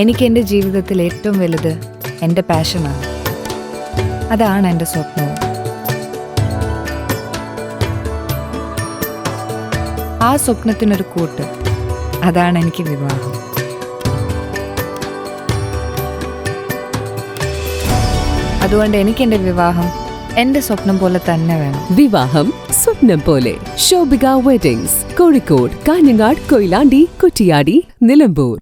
എനിക്ക് എൻ്റെ ജീവിതത്തിൽ ഏറ്റവും വലുത് എൻ്റെ പാഷനാണ്. അതാണ് എൻ്റെ സ്വപ്നവും. ആ സ്വപ്നത്തിനൊരു കൂട്ട്, അതാണ് എനിക്ക് വിവാഹം. അതുകൊണ്ട് എനിക്ക് എൻ്റെ വിവാഹം എൻ്റെ സ്വപ്നം പോലെ തന്നെ വേണം. വിവാഹം സ്വപ്നം പോലെ. ശോഭിക വെഡിങ്സ്, കോഴിക്കോട്, കാഞ്ഞങ്ങാട്, കൊയിലാണ്ടി, കുറ്റിയാടി, നിലമ്പൂർ.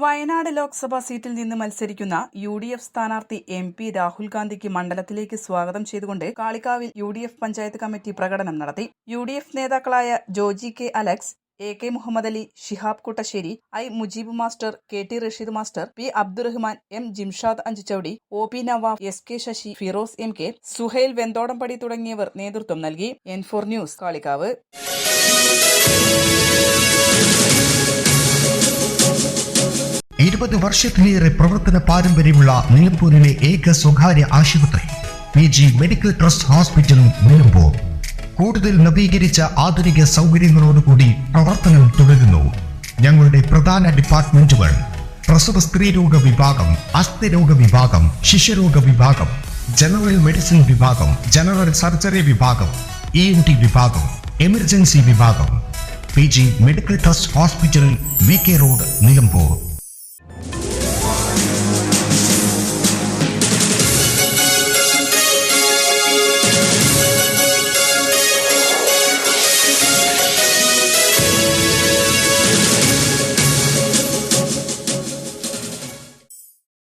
വയനാട് ലോക്സഭാ സീറ്റിൽ നിന്ന് മത്സരിക്കുന്ന UDF സ്ഥാനാർത്ഥി MP രാഹുൽ ഗാന്ധിക്ക് മണ്ഡലത്തിലേക്ക് സ്വാഗതം ചെയ്തുകൊണ്ട് കാളികാവിൽ UDF പഞ്ചായത്ത് കമ്മിറ്റി പ്രകടനം നടത്തി. UDF നേതാക്കളായ Joji K Alex, AK Muhammad Ali, Shihab Kuttasseri, I Mujeeb master, KT Rasheed master, P Abdurahman, M Jimshad Anchuchowdi, OP Nawaf, SK Sasi, Firoz MK, Suhail Venthodampadi തുടങ്ങിയവർ നേതൃത്വം നൽകി. N4 news, Kalikavu. 20 വർഷത്തിലേറെ പ്രവർത്തന പാരമ്പര്യമുള്ള നിലമ്പൂരിലെ ഏക സ്വകാര്യ ആശുപത്രി PG medical trust hospital Nilambur കൂടുതൽ നവീകരിച്ച ആധുനിക സൗകര്യങ്ങളോടുകൂടി പ്രവർത്തനം തുടരുന്നു. ഞങ്ങളുടെ പ്രധാന ഡിപ്പാർട്ട്മെന്റുകൾ: പ്രസവ സ്ത്രീരോഗ വിഭാഗം, അസ്ഥിരോഗ വിഭാഗം, ശിശുരോഗ വിഭാഗം, ജനറൽ മെഡിസിൻ വിഭാഗം, ജനറൽ സർജറി വിഭാഗം, ENT വിഭാഗം, എമർജൻസി വിഭാഗം. PG medical trust hospital, VK road, Nilambur.